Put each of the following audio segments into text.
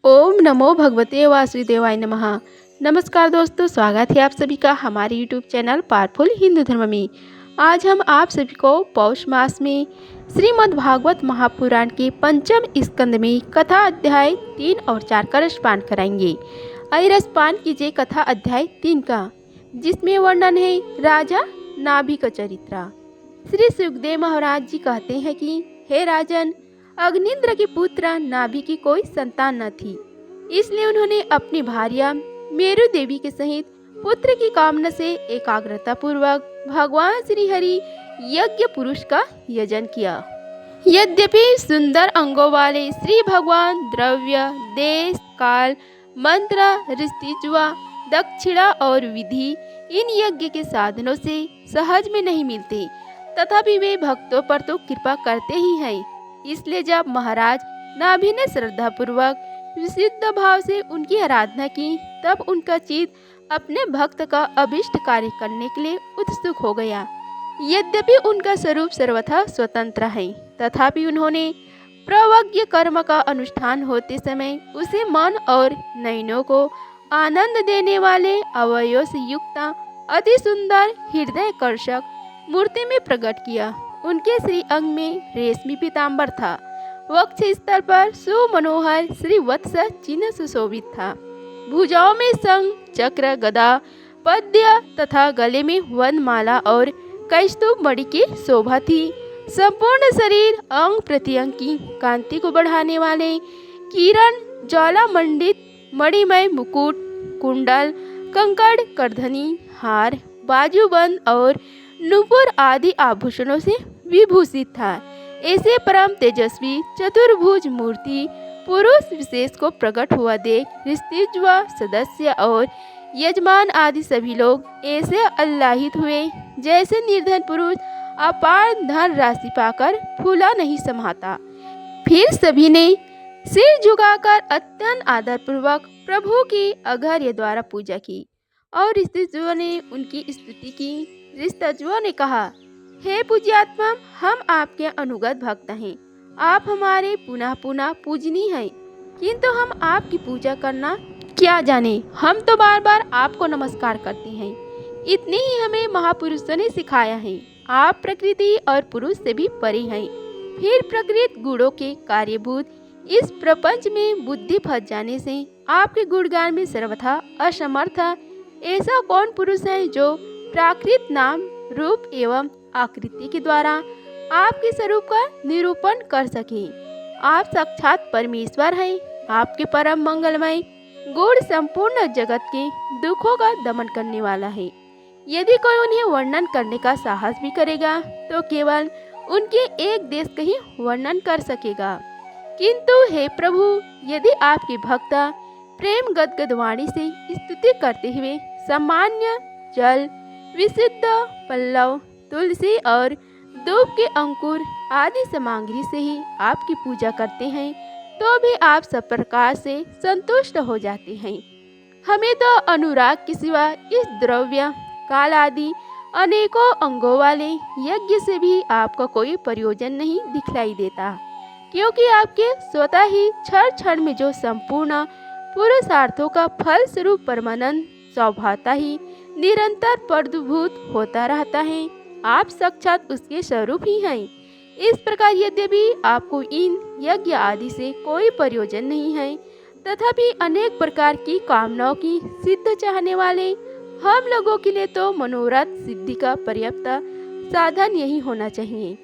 ओम नमो भगवते वासुदेवाय नमः। नमस्कार दोस्तों, स्वागत है आप सभी का हमारे यूट्यूब चैनल पावरफुल हिंदू धर्म में। आज हम आप सभी को पौष मास में श्रीमद् भागवत महापुराण के पंचम स्कंद में कथा अध्याय 3 और 4 का रसपान कराएंगे। आइए रसपान कीजिए कथा अध्याय 3 का, जिसमें वर्णन है राजा नाभि का चरित्र। श्री सुखदेव महाराज जी कहते हैं कि हे राजन, अग्निंद्र के पुत्र नाभि की कोई संतान न थी, इसलिए उन्होंने अपनी भार्या मेरु देवी के सहित पुत्र की कामना से एकाग्रता पूर्वक भगवान श्री हरि यज्ञ पुरुष का यजन किया। यद्यपि सुंदर अंगों वाले श्री भगवान द्रव्य, देश, काल, मंत्र, ऋषिज्वा, दक्षिणा और विधि इन यज्ञ के साधनों से सहज में नहीं मिलते, तथापि वे भक्तों पर तो कृपा करते ही हैं। इसलिए जब महाराज नाभि ने श्रद्धा पूर्वक विशुद्ध भाव से उनकी आराधना की, तब उनका चित्त अपने भक्त का अभिष्ट कार्य करने के लिए उत्सुक हो गया। यद्यपि उनका स्वरूप सर्वथा स्वतंत्र है, तथापि उन्होंने प्रवज्ञ कर्म का अनुष्ठान होते समय उसे मन और नयनों को आनंद देने वाले अवयवों से युक्त अति सुंदर हृदय कर्षक मूर्ति में प्रकट किया। उनके श्री अंग में रेशमी पीताम्बर था, वक्ष स्थल पर सुमनोहर श्री वत्स चिन्ह सुशोभित था, भुजाओं में शंख, चक्र, गदा, पद्य तथा गले में वनमाला और कौस्तुभ मणि की शोभा थी। संपूर्ण शरीर अंग प्रत्यंग की कांति को बढ़ाने वाले किरण ज्वाला मंडित मणिमय मुकुट, कुंडल, कंकड़, करधनी, हार, बाजूबंद और नुपुर आदि आभूषणों से विभूषित था। ऐसे परम तेजस्वी चतुर्भुज मूर्ति पुरुष विशेष को प्रकट हुआ देख ऋषिज्वा, सदस्य और यजमान आदि सभी लोग ऐसे आह्लादित हुए जैसे निर्धन पुरुष अपार धन राशि पाकर फूला नहीं समाता। फिर सभी ने सिर झुकाकर अत्यंत आदर पूर्वक प्रभु की अघर्य द्वारा पूजा की और ऋषिज्वा ने उनकी स्तुति की। ऋषिज्वा ने कहा, हे पूज्यात्मा, हम आपके अनुगत भक्त हैं। आप हमारे पुनः पुनः पूजनीय हैं, किंतु हम आपकी पूजा करना क्या जाने। हम तो बार बार आपको नमस्कार करते हैं, इतनी ही हमें महापुरुषों ने सिखाया है। आप प्रकृति और पुरुष से भी परे हैं। फिर प्रकृति गुणों के कार्यभूत इस प्रपंच में बुद्धि फंस जाने से आपके गुणगान में सर्वथा असमर्थ ऐसा कौन पुरुष है जो प्राकृत नाम, रूप एवं आकृति के द्वारा आपके स्वरूप का निरूपण कर सके। आप साक्षात परमेश्वर हैं। आपके परम मंगलमय गुण संपूर्ण जगत के दुखों का दमन करने वाला है। यदि कोई उन्हें वर्णन करने का साहस भी करेगा तो केवल उनके एक देश का ही वर्णन कर सकेगा। किंतु हे प्रभु, यदि आपके भक्त प्रेम गदगद वाणी से स्तुति करते हुए सामान्य जल, विशुद्ध पल्लव, तुलसी और दूब के अंकुर आदि सामग्री से ही आपकी पूजा करते हैं, तो भी आप सब प्रकार से संतुष्ट हो जाते हैं। हमें तो अनुराग के सिवा इस द्रव्य, काल आदि अनेकों अंगों वाले यज्ञ से भी आपका कोई प्रयोजन नहीं दिखलाई देता, क्योंकि आपके स्वतः ही क्षण क्षण में जो संपूर्ण पुरुषार्थों का फल स्वरूप परमानंद स्वभावतः ही निरंतर प्रदुभूत होता रहता है। आप साक्षात उसके स्वरूप ही हैं। इस प्रकार यद्यपि आपको इन यज्ञ आदि से कोई प्रयोजन नहीं है, तथापि अनेक प्रकार की कामनाओं की सिद्ध चाहने वाले हम लोगों के लिए तो मनोरथ सिद्धि का पर्याप्त साधन यही होना चाहिए।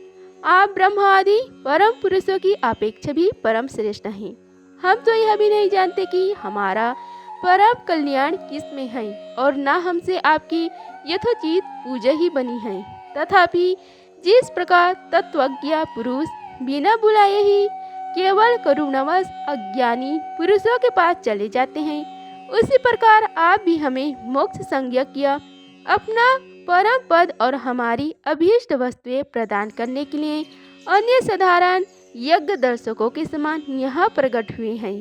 आप ब्रह्म आदि परम पुरुषों की अपेक्षा भी परम श्रेष्ठ हैं। हम तो यह भी नहीं जानते कि हमारा परम कल्याण किस में है, और न हमसे आपकी यथोचित पूजा ही बनी है। तथापि जिस प्रकार तत्वज्ञ पुरुष बिना बुलाए ही केवल करुणावश अज्ञानी पुरुषों के पास चले जाते हैं, उसी प्रकार आप भी हमें मोक्ष संज्ञा किया अपना परम पद और हमारी अभीष्ट वस्तुएं प्रदान करने के लिए अन्य साधारण यज्ञ दर्शकों के समान यहाँ प्रकट हुए हैं।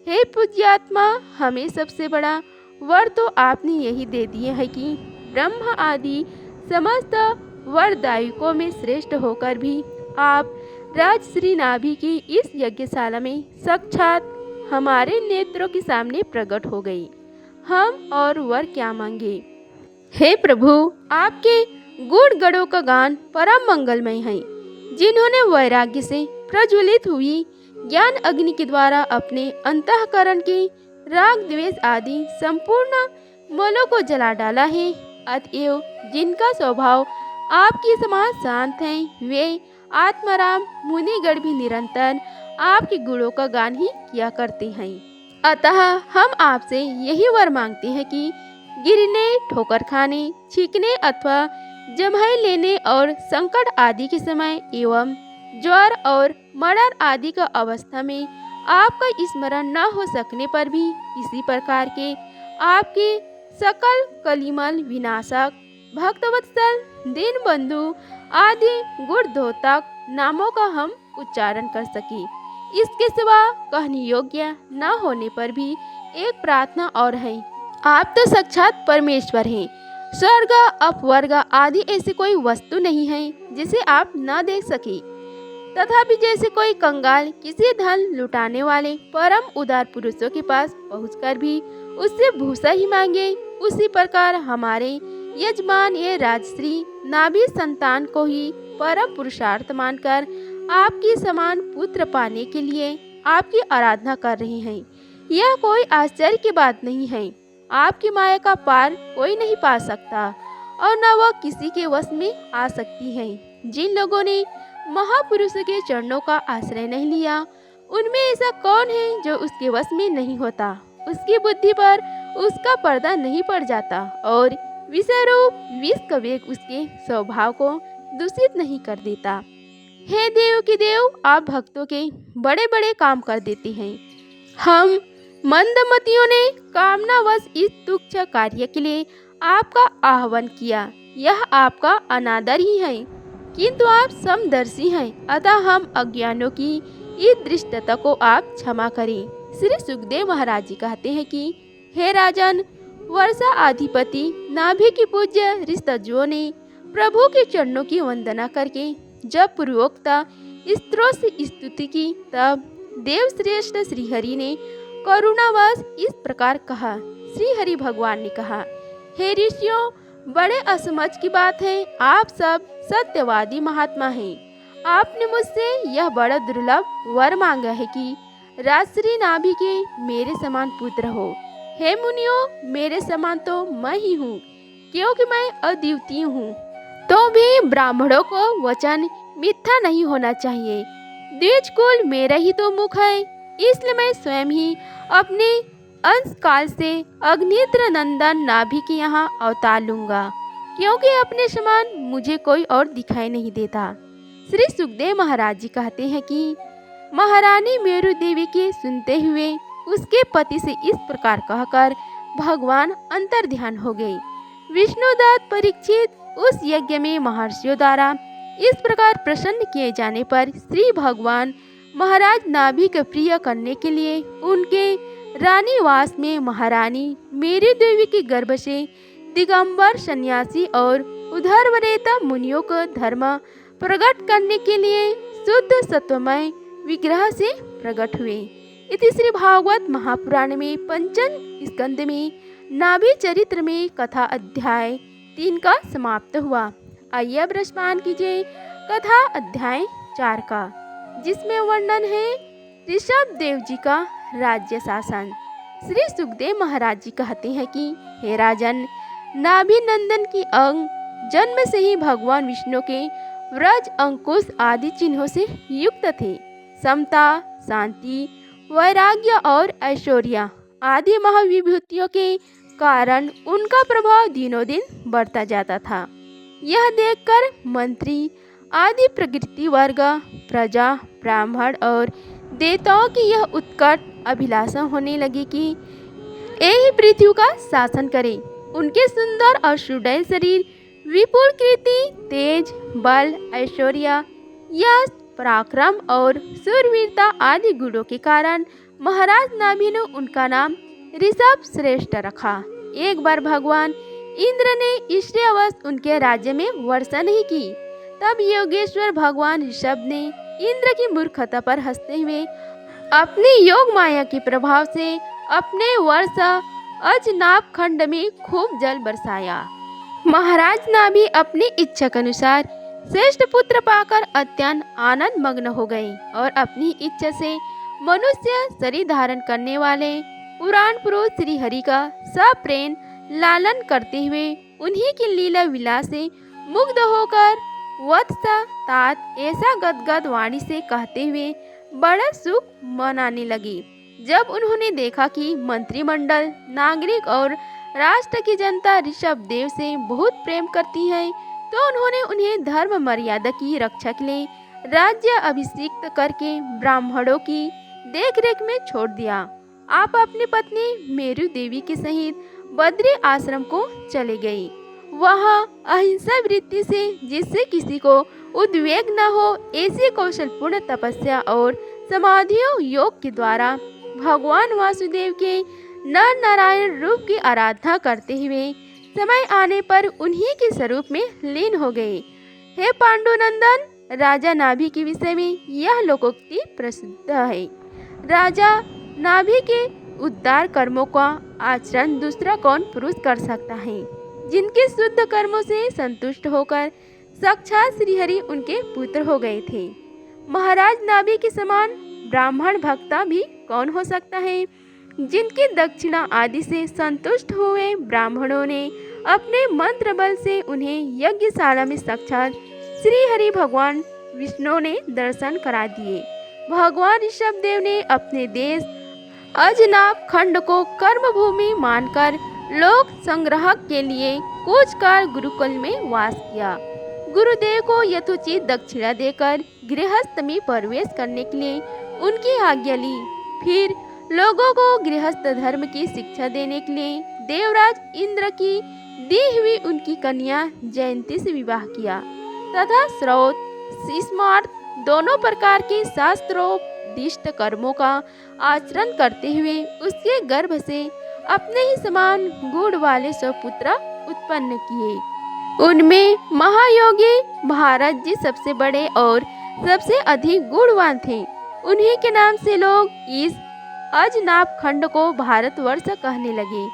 हे पूज्यात्मा, हमें सबसे बड़ा वर तो आपने यही दे दिए है कि ब्रह्म आदि समस्त वरदायकों में श्रेष्ठ होकर भी आप राजश्री नाभि की इस यज्ञशाला में साक्षात हमारे नेत्रों के सामने प्रकट हो गई। हम और वर क्या मांगे। हे प्रभु, आपके गुण गणों का गान परम मंगलमय है। जिन्होंने वैराग्य से प्रज्वलित हुई ज्ञान अग्नि के द्वारा अपने अंतःकरण के राग द्वेष आदि संपूर्ण मलों को जला डाला है, अतएव जिनका स्वभाव आपके समान शांत है, वे आत्माराम मुनिगण भी निरंतर आपके गुणों का गान ही किया करते हैं। अतः हम आपसे यही वर मांगते हैं कि गिरने, ठोकर खाने, छींकने अथवा जम्हाई लेने और संकट आदि के समय एवं ज्वर और मरण आदि का अवस्था में आपका स्मरण न हो सकने पर भी इसी प्रकार के आपके सकल कलिमल विनाशक भक्तवत्सल दीनबंधु आदि गुणद्योतक नामों का हम उच्चारण कर सके। इसके सिवा कहने योग्य न होने पर भी एक प्रार्थना और है। आप तो साक्षात परमेश्वर हैं। स्वर्ग अपवर्ग आदि ऐसी कोई वस्तु नहीं है जिसे आप न देख सके। तथापि जैसे कोई कंगाल किसी धन लुटाने वाले परम उदार पुरुषों के पास पहुंचकर भी उससे भूसा ही मांगे, उसी प्रकार हमारे यजमान ये राजश्री नाभि संतान को ही परम पुरुषार्थ मानकर आपकी समान पुत्र पाने के लिए आपकी आराधना कर रहे हैं। यह कोई आश्चर्य की बात नहीं है। आपकी माया का पार कोई नहीं पा सकता और न वह किसी के वश में आ सकती है। जिन लोगों ने महापुरुषों के चरणों का आश्रय नहीं लिया, उनमें ऐसा कौन है जो उसके वश में नहीं होता। उसकी बुद्धि पर उसका पर्दा नहीं पड़ जाता और विषय रूप विष का वेग उसके स्वभाव को दूषित नहीं कर देता। हे देव की देव, आप भक्तों के बड़े बड़े काम कर देते हैं। हम मंदमतियों ने कामनावश इस तुच्छ कार्य के लिए आपका आह्वान किया। यह आपका अनादर ही है, किंतु आप समदर्शी हैं, अतः हम अज्ञानों की इस दृष्टता को आप क्षमा करें। श्री सुखदेव महाराज जी कहते हैं कि हे राजन, वर्षा अधिपति नाभि की पूज्य ऋषितजुओं ने प्रभु के चरणों की वंदना करके जब पूर्वोक्ता स्त्रों से स्तुति की, तब देवश्रेष्ठ श्रीहरि ने करुणावश इस प्रकार कहा। श्रीहरि भगवान ने कहा, हे ऋषियों, बड़े असमझ की बात है। आप सब सत्यवादी महात्मा हैं। आपने मुझसे यह बड़ा दुर्लभ वर मांगा है कि राजश्री नाभि के मेरे समान पुत्र हो। हे मुनियों, मेरे समान तो मैं ही हूँ, क्योंकि मैं अद्वितीय हूँ। तो भी ब्राह्मणों को वचन मिथ्या नहीं होना चाहिए। द्विज कुल मेरा ही तो मुख है, इसलिए मैं स्वयं ही अपने अंश काल से अग्नित्र नंदन नाभि के यहाँ अवतार लूंगा, क्योंकि अपने समान मुझे कोई और दिखाई नहीं देता। श्री सुखदेव महाराज जी कहते हैं कि महारानी मेरु देवी के सुनते हुए उसके पति से इस प्रकार कहकर भगवान अंतर ध्यान हो गए। विष्णुदत्त परीक्षित उस यज्ञ में महर्षियों द्वारा इस प्रकार प्रसन्न किए जाने पर श्री भगवान महाराज नाभि को प्रिय करने के लिए उनके रानीवास में महारानी मेरी देवी के गर्भ से दिगंबर सन्यासी और उधर्वरेता मुनियों को धर्म प्रकट करने के लिए शुद्ध सत्वमय विग्रह से प्रकट हुए। इति श्री भागवत महापुराण में पंचम स्कंद में नाभि चरित्र में कथा अध्याय 3 का समाप्त हुआ। आइए अब रसपान कीजिए कथा अध्याय 4 का, जिसमें वर्णन है ऋषभ देव जी का राज्य शासन। श्री सुखदेव महाराज जी कहते हैं कि हे राजन, नाभि नंदन की अंग जन्म से ही भगवान विष्णु के व्रज अंकुश आदि चिन्हों से युक्त थे। समता, शांति, वैराग्य और ऐश्वर्य आदि महाविभूतियों के कारण उनका प्रभाव दिनों दिन बढ़ता जाता था। यह देखकर मंत्री आदि प्रकृति वर्ग, प्रजा, ब्राह्मण और देवताओं की यह उत्कट अभिलाषा होने लगी कि यही पृथ्वी का शासन करे। उनके सुंदर और सुडैल शरीर, विपुल कीर्ति, तेज, बल, ऐश्वर्य, यश, पराक्रम और शूरवीरता आदि गुणों के कारण महाराज नाभि ने उनका नाम ऋषभ श्रेष्ठ रखा। एक बार भगवान इंद्र ने ईश्वरवश उनके राज्य में वर्षा नहीं की। तब योगेश्वर भगवान ऋषभ ने इंद्र की मूर्खता पर हंसते हुए अपनी योग माया के प्रभाव से अपने वर्ष अजनाब खंड में खूब जल बरसाया। महाराज नाभि अपनी इच्छा के अनुसार श्रेष्ठ पुत्र पाकर अत्यंत आनंद मग्न हो गए और अपनी इच्छा से मनुष्य शरीर धारण करने वाले पुराण पुरुष श्री हरि का सप्रेम लालन करते हुए उन्हीं की लीला विलास से मुग्ध होकर वत्स तात ऐसा गदगद वाणी से कहते हुए बड़ा सुख मनाने लगे। जब उन्होंने देखा कि मंत्रिमंडल, नागरिक और राष्ट्र की जनता ऋषभ देव से बहुत प्रेम करती है, तो उन्होंने उन्हें धर्म मर्यादा की रक्षा के लिए राज्य अभिषिक्त करके ब्राह्मणों की देखरेख में छोड़ दिया। आप अपनी पत्नी मेरु देवी के सहित बद्री आश्रम को चले गए। वहाँ अहिंसा वृत्ति से जिससे किसी को उद्वेग न हो ऐसी कौशलपूर्ण तपस्या और समाधियों योग के द्वारा भगवान वासुदेव के नर नारायण रूप की आराधना करते हुए समय आने पर उन्हीं के स्वरूप में लीन हो गए। हे पांडुनंदन, राजा नाभि के विषय में यह लोकोक्ति प्रसिद्ध है। राजा नाभि के उद्धार कर्मों का आचरण दूसरा कौन पुरुष कर सकता है, जिनके शुद्ध कर्मों से संतुष्ट होकर साक्षात श्रीहरि उनके पुत्र हो गए थे। महाराज नाभि के समान ब्राह्मण भक्ता भी कौन हो सकता है, जिनकी दक्षिणा आदि से संतुष्ट हुए ब्राह्मणों ने अपने मंत्र बल से उन्हें यज्ञशाला में साक्षात श्री हरि भगवान विष्णु ने दर्शन करा दिए। भगवान ऋषभ देव ने अपने देश अजनाब खंड को कर्म भूमि मानकर लोक संग्रह के लिए कुछ काल गुरुकुल में वास किया। गुरुदेव को यथोचित दक्षिणा देकर गृहस्थ में प्रवेश करने के लिए उनकी आज्ञा ली। फिर लोगों को गृहस्थ धर्म की शिक्षा देने के लिए देवराज इंद्र की दी हुई उनकी कन्या जयंती से विवाह किया तथा श्रौत स्मार्त दोनों प्रकार के शास्त्रोपदिष्ट कर्मों का आचरण करते हुए उसके गर्भ से अपने ही समान गुण वाले पुत्र उत्पन्न किए। उनमें महायोगी भारत जी सबसे बड़े और सबसे अधिक गुणवान थे। उन्हीं के नाम से लोग इस अजनाब खंड को भारतवर्ष कहने लगे।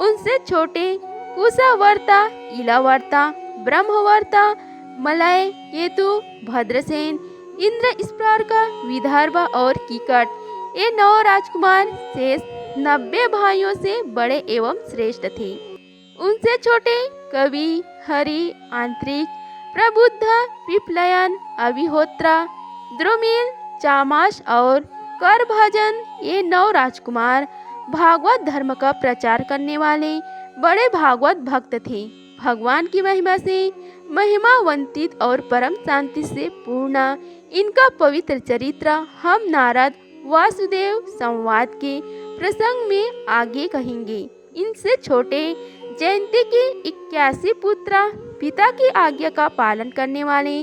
उनसे छोटे कुशावर्ता, इलावर्ता, ब्रह्मवर्ता, मलय, केतु, भद्रसेन, इंद्र, स्पर्क, विदर्भ और कीकट ये 9 राजकुमार शेष 90 भाइयों से बड़े एवं श्रेष्ठ थे। उनसे छोटे कवि, हरि, आंतरिक, प्रबुद्ध, पिपलयन, अभिहोत्रा, द्रुमिल, चामाश और करभजन ये 9 राजकुमार भागवत धर्म का प्रचार करने वाले बड़े भागवत भक्त थे। भगवान की महिमा से महिमावंतित और परम शांति से पूर्ण इनका पवित्र चरित्र हम नारद वासुदेव संवाद के प्रसंग में आगे कहेंगे। इनसे छोटे जयंती के 81 पुत्र पिता की आज्ञा का पालन करने वाले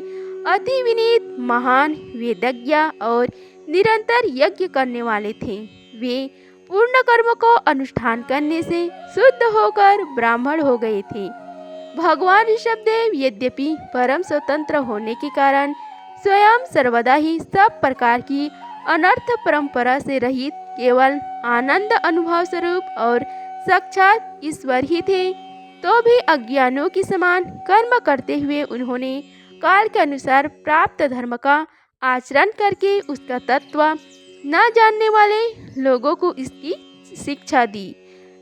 अति विनीत महान वेदज्ञ और निरंतर यज्ञ करने वाले थे। वे पूर्ण कर्म को अनुष्ठान करने से शुद्ध होकर ब्राह्मण हो गए थे। भगवान ऋषभ देव यद्यपि परम स्वतंत्र होने के कारण स्वयं सर्वदा ही सब प्रकार की अनर्थ परंपरा से रहित केवल आनंद अनुभव स्वरूप और साक्षात ईश्वर ही थे, तो भी अज्ञानों के समान कर्म करते हुए उन्होंने काल के अनुसार प्राप्त धर्म का आचरण करके उसका तत्व न जानने वाले लोगों को इसकी शिक्षा दी।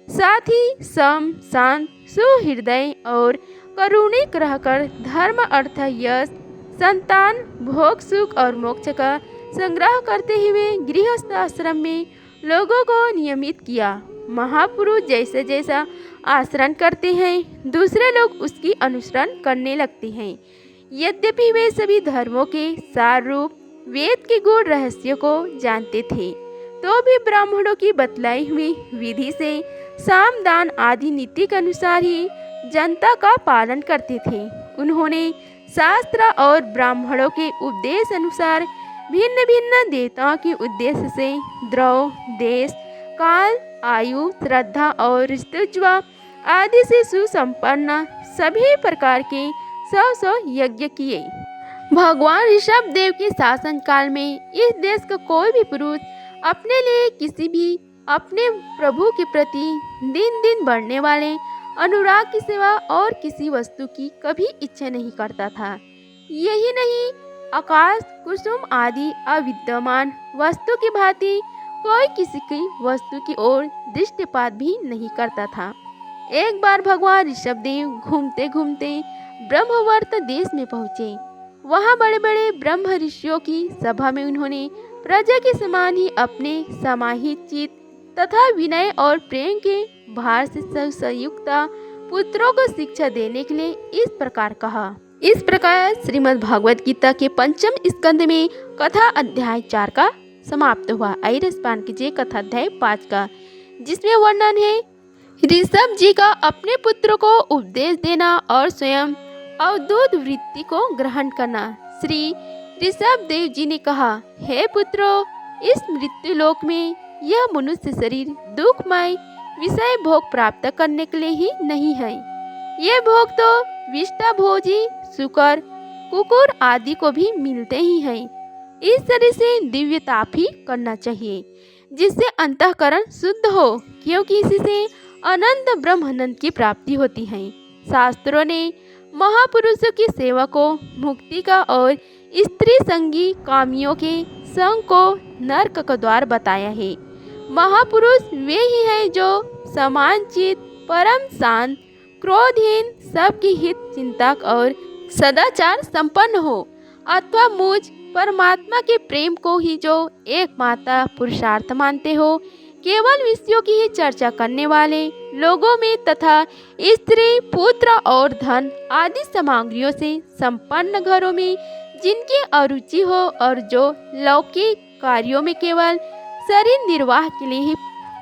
साथ ही सम, शांत, सुहृदय और करुणिक रहकर धर्म, अर्थ, यश, संतान, भोग, सुख और मोक्ष का संग्रह करते हुए गृहस्थ आश्रम में लोगों को नियमित किया। महापुरुष जैसे जैसा आचरण करते हैं दूसरे लोग उसकी अनुसरण करने लगते हैं। यद्यपि वे सभी धर्मों के सार रूप वेद के गूढ़ रहस्य को जानते थे, तो भी ब्राह्मणों की बतलाई हुई विधि से साम, दान आदि नीति के अनुसार ही जनता का पालन करते थे। उन्होंने शास्त्र और ब्राह्मणों के उपदेश अनुसार भिन्न भिन्न देवताओं के उद्देश्य से द्रव, देश, काल, आयु, श्रद्धा और ऋतुज्व आदि से सुसंपन्न सभी प्रकार के 100 यज्ञ किए। भगवान ऋषभ देव के शासन काल में इस देश का कोई भी पुरुष अपने लिए किसी भी अपने प्रभु के प्रति दिन दिन बढ़ने वाले अनुराग की सिवा और किसी वस्तु की कभी इच्छा नहीं करता था। यही नहीं, आकाश कुसुम आदि अविद्यमान वस्तु की भांति कोई किसी की वस्तु की ओर दृष्टिपात भी नहीं करता था। एक बार भगवान ऋषभदेव घूमते घूमते ब्रह्मवर्त देश में पहुँचे। वहाँ बड़े बड़े ब्रह्म ऋषियों की सभा में उन्होंने प्रजा के समान ही अपने समाहित चित्त तथा विनय और प्रेम के भार से संयुक्त पुत्रों को शिक्षा देने के लिए इस प्रकार कहा। इस प्रकार श्रीमद् भागवत गीता के पंचम स्कंद में कथा अध्याय 4 का समाप्त हुआ। आइए रसपान कीजिए कथा अध्याय 5 का, जिसमें वर्णन है ऋषभ जी का अपने पुत्र को उपदेश देना और स्वयं अवधूत वृत्ति को ग्रहण करना। श्री ऋषभ देव जी ने कहा, हे पुत्रों, इस मृत्यु लोक में यह मनुष्य शरीर दुखमय विषय भोग प्राप्त करने के लिए ही नहीं है। ये भोग तो विष्टा भोजी शुकर कुकुर आदि को भी मिलते ही हैं। इस तरह से दिव्य ताप ही करना चाहिए जिससे अंतःकरण शुद्ध हो, क्योंकि इसी से अनंत ब्रह्मानंद की प्राप्ति होती है। शास्त्रों ने महापुरुषों की सेवा को मुक्ति का और स्त्री संगी कामियों के संग को नरक का द्वार बताया है। महापुरुष वे ही हैं जो समान चित, परम शांत, क्रोधहीन, सबकी हित चिंतक और सदाचार संपन्न हो, अथवा मुझ परमात्मा के प्रेम को ही जो एकमात्र पुरुषार्थ मानते हो, केवल विषयों की ही चर्चा करने वाले लोगों में तथा स्त्री पुत्र और धन आदि सामग्रियों से संपन्न घरों में जिनकी अरुचि हो और जो लौकिक कार्यों में केवल शरीर निर्वाह के लिए ही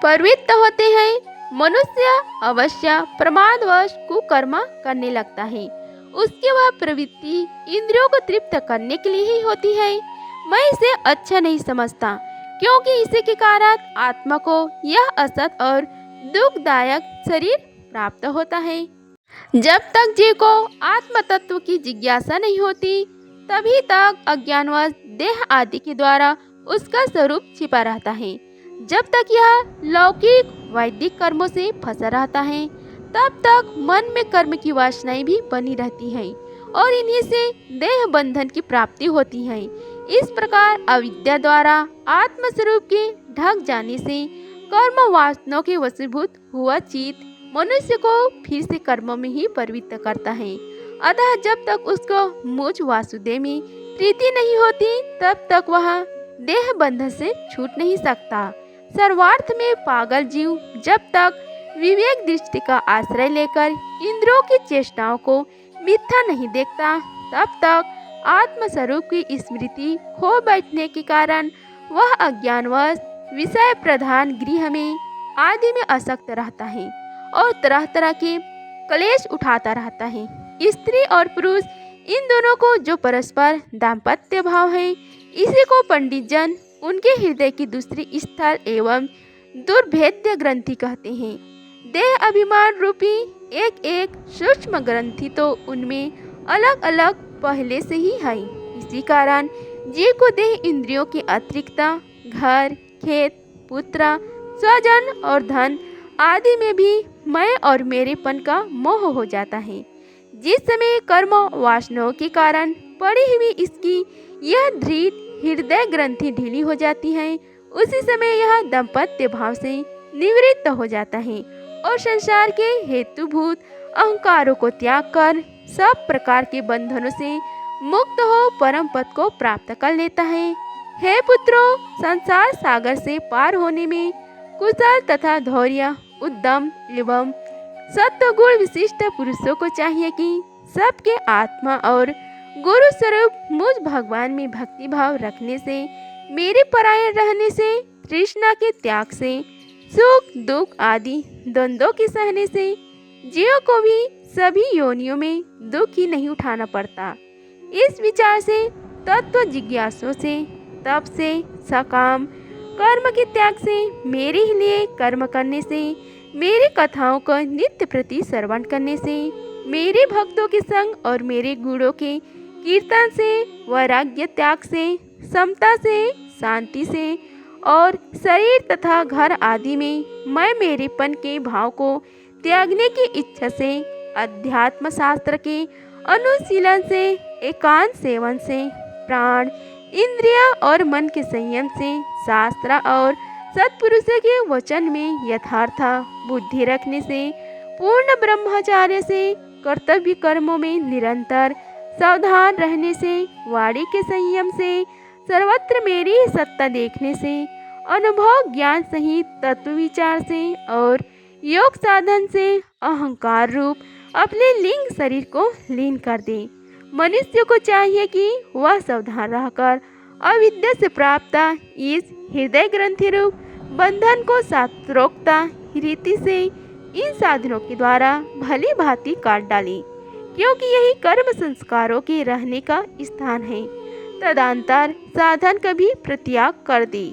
प्रवृत्त होते हैं, मनुष्य अवश्य प्रमादवश कुकर्म करने लगता है। उसकी वह प्रवृत्ति इंद्रियों को तृप्त करने के लिए ही होती है। मैं इसे अच्छा नहीं समझता, क्योंकि इसी के कारण आत्मा को यह असत और दुखदायक शरीर प्राप्त होता है। जब तक जीव को आत्म तत्व की जिज्ञासा नहीं होती, तभी तक अज्ञानवश देह आदि के द्वारा उसका स्वरूप छिपा रहता है। जब तक यह लौकिक वैदिक कर्मों से फंसा रहता है, तब तक मन में कर्म की वासनाएं भी बनी रहती हैं और इन्हीं से देह बंधन की प्राप्ति होती है। इस प्रकार अविद्या द्वारा आत्मस्वरूप के ढक जाने से कर्म वासनाओं के वशीभूत हुआ चित्त मनुष्य को फिर से कर्मों में ही प्रवृत्त करता है। अतः जब तक उसको मुझ वासुदेव में प्रीति नहीं होती, तब तक वह देह बंधन से छूट नहीं सकता। सर्वार्थ में पागल जीव जब तक विवेक दृष्टि का आश्रय लेकर इंद्रियों की चेष्टाओं को मिथ्या नहीं देखता, तब तक आत्मस्वरूप की स्मृति खो बैठने के कारण वह अज्ञानवश विषय प्रधान गृह में आदि में आसक्त रहता है और तरह तरह के क्लेश उठाता रहता है। स्त्री और पुरुष इन दोनों को जो परस्पर दाम्पत्य भाव है, इसी को पंडित जन उनके हृदय की दूसरी स्थल एवं दुर्भेद्य ग्रंथि कहते हैं। देह अभिमान रूपी एक एक सूक्ष्म ग्रंथि तो उनमें अलग अलग पहले से ही है। इसी कारण जीव को देह इंद्रियों के अतिरिक्त घर, खेत, पुत्र, स्वजन और धन आदि में भी मैं और मेरेपन का मोह हो जाता है। जिस समय कर्म वासनाओं के कारण पड़ी हुई इसकी यह दृढ़ हृदय ग्रंथि ढीली हो जाती है, उसी समय यह दाम्पत्य भाव से निवृत्त हो जाता है और संसार के हेतुभूत अहंकारों को त्याग कर सब प्रकार के बंधनों से मुक्त हो परम पद को प्राप्त कर लेता है। हे पुत्रों, संसार सागर से पार होने में कुशल तथा धैर्य, उद्यम एवं सत्वगुण विशिष्ट पुरुषों को चाहिए कि सबके आत्मा और गुरु स्वरूप मुझ भगवान में भक्ति भाव रखने से, मेरे परायण रहने से, तृष्णा के त्याग से, सुख दुख आदि द्वंद्वों के सहने से जीव को भी सभी योनियों में दुख ही नहीं उठाना पड़ता। इस विचार से, तत्व जिज्ञासों से, तप से, सकाम कर्म के त्याग से, मेरे ही लिए कर्म करने से, मेरी कथाओं को नित्य प्रति श्रवण करने से, मेरे भक्तों के संग और मेरे गुणों के कीर्तन से, वैराग्य त्याग से, समता से, शांति से और शरीर तथा घर आदि में मैं मेरेपन के भाव को त्यागने की इच्छा से, अध्यात्म शास्त्र के अनुशीलन से, एकांत सेवन से, प्राण, इंद्रिय और मन के संयम से, शास्त्र और सत्पुरुषों के वचन में यथार्थ बुद्धि रखने से, पूर्ण ब्रह्मचार्य से, कर्तव्य कर्मों में निरंतर सावधान रहने से, वाणी के संयम से, सर्वत्र मेरी ही सत्ता देखने से, अनुभव ज्ञान सहित तत्व विचार से और योग साधन से अहंकार रूप अपने लिंग शरीर को लीन कर दे। मनुष्य को चाहिए कि वह सावधान रहकर अविद्या से प्राप्त इस हृदय ग्रंथि रूप बंधन को शास्त्रोक्त रीति से इन साधनों के द्वारा भली भांति काट डाले, क्योंकि यही कर्म संस्कारों के रहने का स्थान है। तदंतर साधन कभी प्रत्याग कर दे।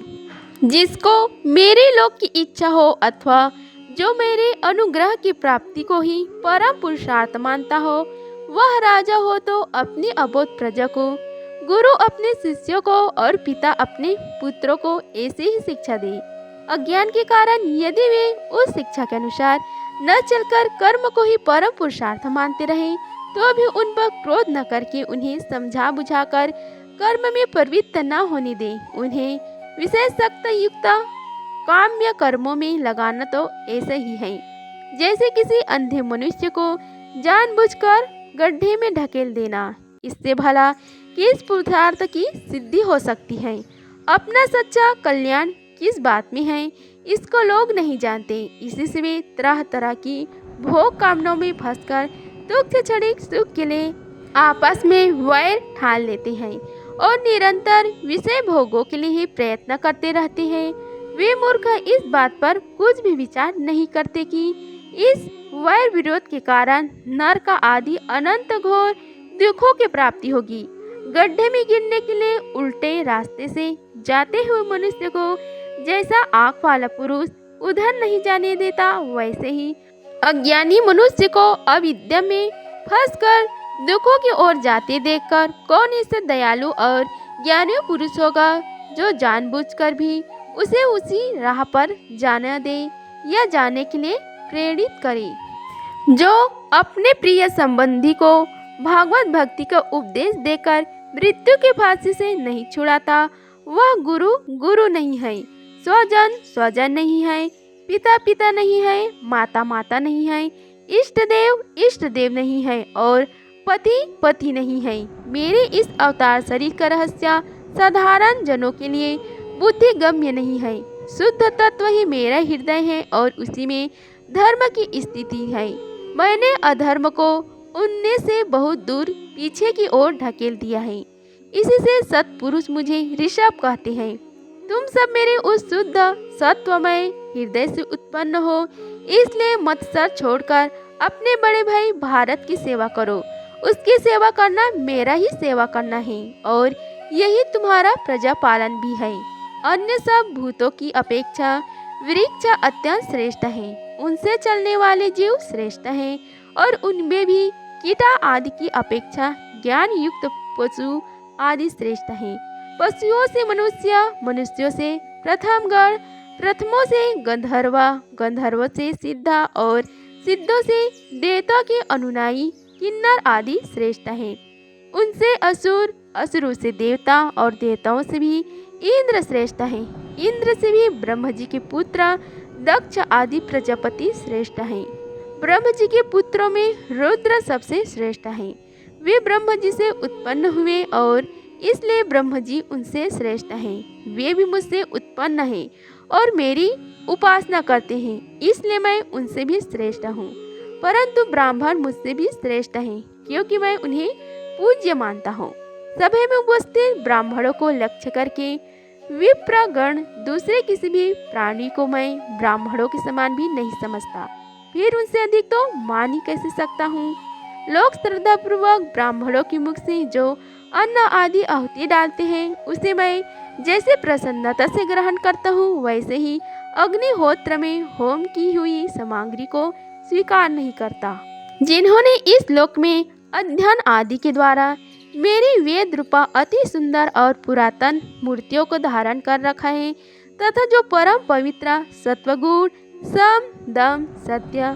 जिसको मेरे लोक की इच्छा हो अथवा जो मेरे अनुग्रह की प्राप्ति को ही परम पुरुषार्थ मानता हो, वह राजा हो तो अपनी अबोध प्रजा को, गुरु अपने शिष्यों को और पिता अपने पुत्रों को ऐसे ही शिक्षा दे। अज्ञान के कारण यदि वे उस शिक्षा के अनुसार न चलकर कर्म को ही परम पुरुषार्थ मानते रहे, तो भी उन पर क्रोध न करके उन्हें समझा बुझाकर कर्म में प्रवृत्त न होने दे। उन्हें विशेषता युक्त काम्य कर्मों में लगाना तो ऐसे ही है जैसे किसी अंधे मनुष्य को जानबूझकर गड्ढे में ढकेल देना। इससे भला किस पुरुषार्थ की सिद्धि हो सकती है? अपना सच्चा कल्याण किस बात में है, इसको लोग नहीं जानते। इसी से वे तरह तरह की भोग कामनाओं में फंसकर तुच्छ क्षणिक सुख के लिए आपस में वैर ठान लेते हैं और निरंतर विषय भोगों के लिए ही प्रयत्न करते रहते हैं। वे मूर्ख इस बात पर कुछ भी विचार नहीं करते कि इस वैर विरोध के कारण नरक आदि अनंत घोर दुखों की प्राप्ति होगी। गड्ढे में गिरने के लिए उल्टे रास्ते से जाते हुए मनुष्य को जैसा आँख वाला पुरुष उधर नहीं जाने देता, वैसे ही अज्ञानी मनुष्य को अविद्या में फंसकर दुखों की ओर जाते देखकर कौन इससे दयालु और ज्ञानी पुरुष होगा जो जानबूझकर भी उसे उसी राह पर जाने दे या जाने के लिए प्रेरित करे। जो अपने प्रिय संबंधी को भागवत भक्ति का उपदेश देकर मृत्यु की फांसी से नहीं छुड़ाता, वह गुरु गुरु नहीं है, स्वजन स्वजन नहीं है, पिता पिता नहीं है, माता माता नहीं है, इष्ट देव नहीं है और पति पति नहीं है। मेरे इस अवतार शरीर का रहस्य साधारण जनों के लिए बुद्धि गम्य नहीं है। शुद्ध तत्व ही मेरा हृदय है और उसी में धर्म की स्थिति है। मैंने अधर्म को उनने से बहुत दूर पीछे की ओर ढकेल दिया है। इसी से सत्पुरुष मुझे ऋषभ कहते हैं। तुम सब मेरे उस शुद्ध सत्वमय हृदय से उत्पन्न हो, इसलिए मत्सर छोड़कर अपने बड़े भाई भारत की सेवा करो। उसकी सेवा करना मेरा ही सेवा करना है और यही तुम्हारा प्रजा पालन भी है। अन्य सब भूतों की अपेक्षा वृक्ष अत्यंत श्रेष्ठ है, उनसे चलने वाले जीव श्रेष्ठ हैं और उनमें भी कीटा आदि की अपेक्षा ज्ञान युक्त पशु आदि श्रेष्ठ हैं। पशुओं से मनुष्य, मनुष्यों से प्रथम गण, प्रथमों से गंधर्व, गंधर्वों से सिद्धा और सिद्धों से देवता के अनुनायी किन्नर आदि श्रेष्ठ हैं। उनसे असुर, असुरों से देवता और देवताओं से भी इंद्र श्रेष्ठ हैं। इंद्र से भी ब्रह्म जी के पुत्र दक्ष आदि प्रजापति श्रेष्ठ हैं। ब्रह्म जी के पुत्रों में रुद्र सबसे श्रेष्ठ हैं। वे ब्रह्म जी से उत्पन्न हुए और इसलिए ब्रह्म जी उनसे श्रेष्ठ हैं। वे भी मुझसे उत्पन्न हैं और मेरी उपासना करते हैं, इसलिए मैं उनसे भी श्रेष्ठ हूँ। परंतु ब्राह्मण मुझसे भी श्रेष्ठ हैं, क्योंकि मैं उन्हें पूज्य मानता हूँ। सभा में उपस्थित ब्राह्मणों को लक्ष्य करके विप्रगण दूसरे किसी भी प्राणी को मैं ब्राह्मणों के समान भी नहीं समझता, फिर उनसे अधिक तो मान ही कैसे सकता हूँ। लोग श्रद्धा पूर्वक ब्राह्मणों के मुख से जो अन्न आदि आहुति डालते हैं, उसे मैं जैसे प्रसन्नता से ग्रहण करता हूँ, वैसे ही अग्निहोत्र में होम की हुई सामग्री को स्वीकार नहीं करता। जिन्होंने इस लोक में अध्ययन आदि के द्वारा मेरी वेद रूपा अति सुंदर और पुरातन मूर्तियों को धारण कर रखा है तथा जो परम पवित्र सत्वगुण सम दम सत्य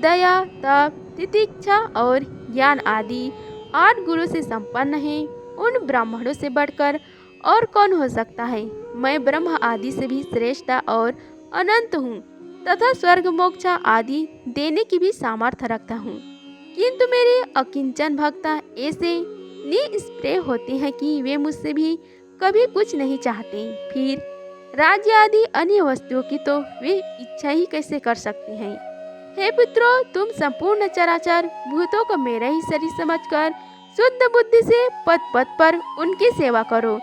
दया तप तितिक्षा और ज्ञान आदि 8 गुणों से संपन्न है, उन ब्राह्मणों से बढ़कर और कौन हो सकता है। मैं ब्रह्म आदि से भी श्रेष्ठ और अनंत हूँ तथा स्वर्ग मोक्ष आदि देने की भी सामर्थ्य रखता हूँ, किंतु मेरे अकिंचन भक्त ऐसे निष्प्रिय होते हैं कि वे मुझसे भी कभी कुछ नहीं चाहते। फिर राज्य आदि अन्य वस्तुओं की तो वे इच्छा ही कैसे कर सकते हैं। हे पुत्रों, तुम संपूर्ण चराचर भूतों को मेरा ही शरीर समझकर शुद्ध बुद्धि से पद पद पर उनकी सेवा करो।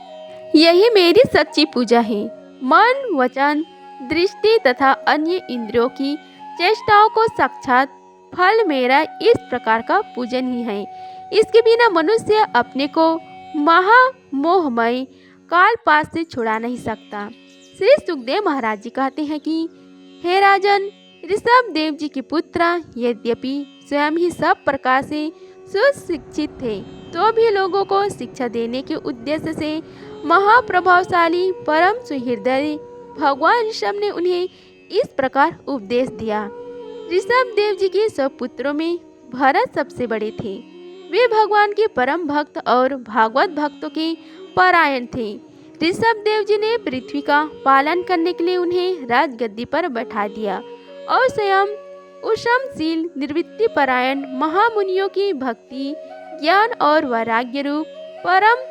यही मेरी सच्ची पूजा है। मन वचन दृष्टि तथा अन्य इंद्रियों की चेष्टाओं को साक्षात फल मेरा इस प्रकार का पूजन ही है। इसके बिना मनुष्य अपने को महामोहमय कालपाश से छुड़ा नहीं सकता। श्री सुखदेव महाराज जी कहते हैं कि हे राजन, ऋषभ देव जी के पुत्र यद्यपि स्वयं ही सब प्रकार से सुशिक्षित थे, तो भी लोगों को शिक्षा देने के उद्देश्य से महाप्रभावशाली परम सुहृदय भगवान ऋषभ ने उन्हें इस प्रकार उपदेश दिया। ऋषभ देव जी के सब पुत्रों में भरत सबसे बड़े थे। वे भगवान के परम भक्त और भागवत भक्तों के परायण थे। ऋषभ देव जी ने पृथ्वी का पालन करने के लिए उन्हें राजगद्दी पर बैठा दिया और स्वयं उषमशील निवृत्ति परायण महामुनियों की भक्ति ज्ञान और वैराग्य रूप परम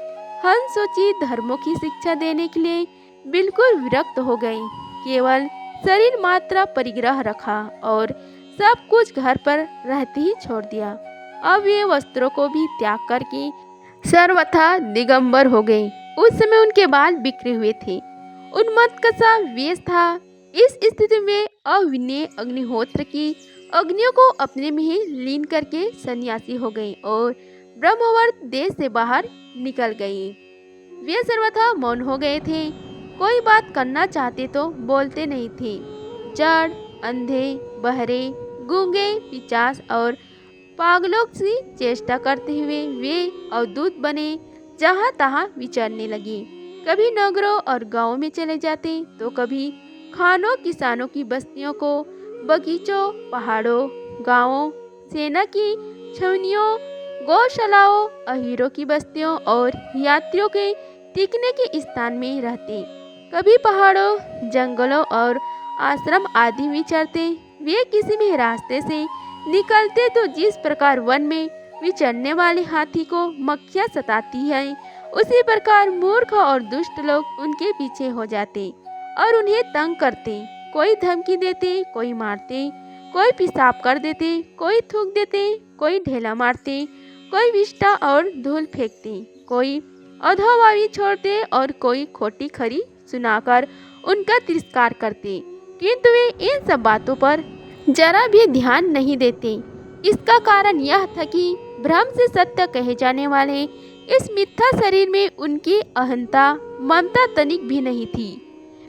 हंसोचित धर्मों की शिक्षा देने के लिए बिल्कुल विरक्त हो गए। केवल शरीर मात्र परिग्रह रखा और सब कुछ घर पर रहते ही छोड़ दिया। अब वे वस्त्रों को भी त्याग करके सर्वथा दिगंबर हो गए। उस समय उनके बाल बिखरे हुए थे, उन्मत्त सा वेश था। इस स्थिति में अविनय अग्निहोत्र की अग्नियों को अपने में ही लीन करके सन्यासी हो गए और ब्रह्मवर्त देश से बाहर निकल गए। वे सर्वथा मौन हो गए थे, कोई बात करना चाहते तो बोलते नहीं थे। जड़ अंधे बहरे गूंगे पिचास और पागलों की चेष्टा करते हुए वे अवधूत बने जहाँ तहाँ विचरने लगे। कभी नगरों और गांवों में चले जाते तो कभी खानों किसानों की बस्तियों को, बगीचों पहाड़ों गांवों सेना की छावनियों गौशालाओं अहीरों की बस्तियों और यात्रियों के टिकने के स्थान में रहते। कभी पहाड़ों जंगलों और आश्रम आदि विचरते। वे किसी भी रास्ते से निकलते तो जिस प्रकार वन में विचरने वाले हाथी को मक्खियाँ सताती हैं, उसी प्रकार मूर्ख और दुष्ट लोग उनके पीछे हो जाते और उन्हें तंग करते। कोई धमकी देते, कोई मारते, कोई पेशाब कर देते, कोई थूक देते, कोई ढेला मारते, कोई विष्ठा और धूल फेंकते, कोई अधोभावी छोड़ते और कोई खोटी खरी सुनाकर उनका तिरस्कार करते। किंतु वे इन सब बातों पर जरा भी ध्यान नहीं देते। इसका कारण यह था कि भ्रम से सत्य कहे जाने वाले इस मिथ्या शरीर में उनकी अहंता ममता तनिक भी नहीं थी।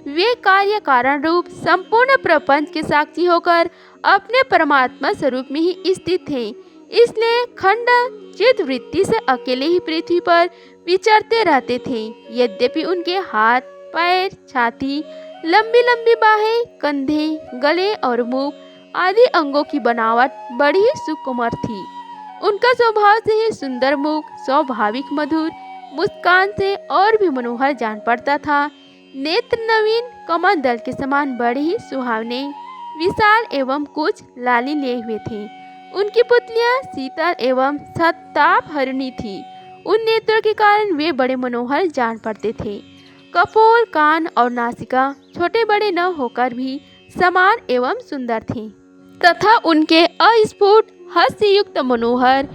वे कार्य कारण रूप संपूर्ण प्रपंच के साक्षी होकर अपने परमात्मा स्वरूप में ही स्थित थे। इसलिए खंड चित्त वृत्ति से अकेले ही पृथ्वी पर विचरते रहते थे। यद्यपि उनके हाथ पैर छाती लंबी लंबी बाहें कंधे गले और मुख आदि अंगों की बनावट बड़ी ही सुकुमार थी। उनका स्वभाव से ही सुंदर मुख स्वाभाविक मधुर मुस्कान से और भी मनोहर जान पड़ता था। नेत्र नवीन कमल दल के समान बड़े ही सुहावने विशाल एवं कुछ लाली लिए हुए थे। उनकी पुतलियां शीतल एवं सत्ताप हरिणी थी। उन नेत्रों के कारण वे बड़े मनोहर जान पड़ते थे। कपोल कान और नासिका छोटे बड़े न होकर भी समान एवं सुंदर थे तथा उनके अस्फुट हास्ययुक्त मनोहर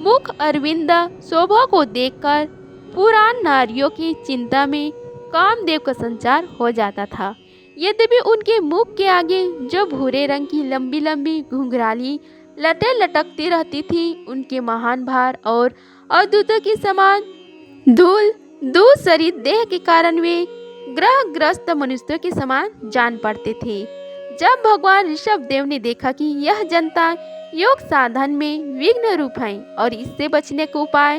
मुख अरविंद शोभा को देखकर पुरान नारियों की चिंता में कामदेव का संचार हो जाता था। यद्यपि उनके मुख के आगे जो भूरे रंग की लंबी लंबी घुंघराली लटें लटकती रहती थी, उनके महान भार और अद्भुतों के समान धूल दूसरित देह के कारण वे ग्रहग्रस्त मनुष्यों के समान जान पड़ते थे। जब भगवान ऋषभ देव ने देखा कि यह जनता योग साधन में विघ्न रूप है और इससे बचने का उपाय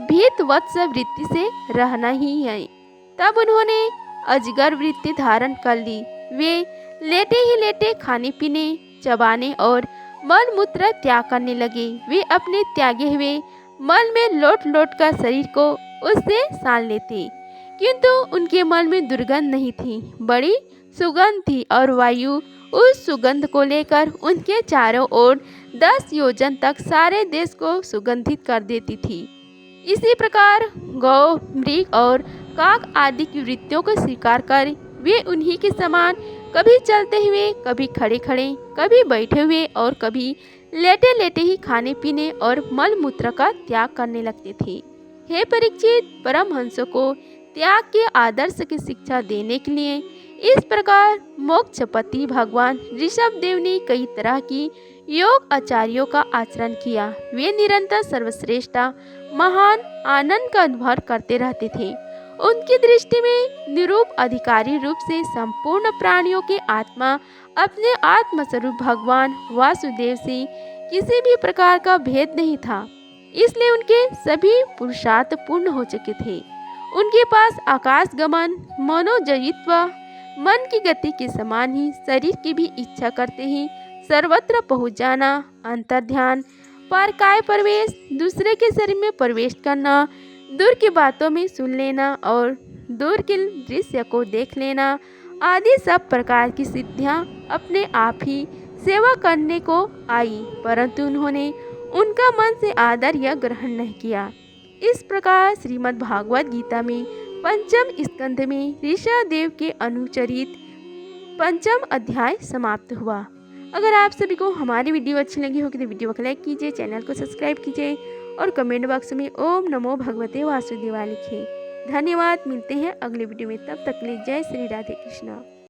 भीत वत्स वृत्ति से रहना ही है, तब उन्होंने अजगर वृत्ति धारण कर ली। वे लेटे ही लेटे खाने पीने, चबाने और मल मूत्र त्याग करने लगे। वे अपने त्यागे हुए मल में लौट लौट कर शरीर को उससे सान लेते, किंतु उनके मल में दुर्गंध नहीं थी, बड़ी सुगंध थी और वायु उस सुगंध को लेकर उनके चारों ओर 10 योजन तक सारे देश को सुगंधित कर देती थी। इसी प्रकार गौ, मृग और काक आदि की वृत्तियों को स्वीकार कर वे उन्हीं के समान कभी चलते हुए, कभी खड़े खड़े, कभी बैठे हुए और कभी लेटे लेटे ही खाने पीने और मल मूत्र का त्याग करने लगते थे। हे परीक्षित, परमहंसों को त्याग के आदर्श की शिक्षा देने के लिए इस प्रकार मोक्षपति भगवान ऋषभ देव ने कई तरह की योग आचार्यों का आचरण किया। वे निरंतर सर्वश्रेष्ठता, महान आनंद का अनुभव करते रहते थे। उनकी दृष्टि में निरूप अधिकारी रूप से संपूर्ण प्राणियों के आत्मा अपने आत्मस्वरूप भगवान वासुदेव से किसी भी प्रकार का भेद नहीं था, इसलिए उनके सभी पुरुषार्थ पूर्ण हो चुके थे। उनके पास आकाश गमन, मनोजयित्व, मन की गति के समान ही शरीर की भी इच्छा करते ही सर्वत्र पहुंच जाना, अंतर्ध्यान, परकाय प्रवेश, दूसरे के शरीर में प्रवेश करना, दूर की बातों में सुन लेना और दूर के दृश्य को देख लेना आदि सब प्रकार की सिद्धियां अपने आप ही सेवा करने को आई, परंतु उन्होंने उनका मन से आदर या ग्रहण नहीं किया। इस प्रकार श्रीमद् भागवत गीता में पंचम स्कंध में ऋषभ देव के अनुचरित पंचम अध्याय समाप्त हुआ। अगर आप सभी को हमारी वीडियो अच्छी लगी होगी तो वीडियो को लाइक कीजिए, चैनल को सब्सक्राइब कीजिए और कमेंट बॉक्स में ओम नमो भगवते वासुदेवाय लिखिए। धन्यवाद। मिलते हैं अगले वीडियो में, तब तक के लिए जय श्री राधे कृष्णा।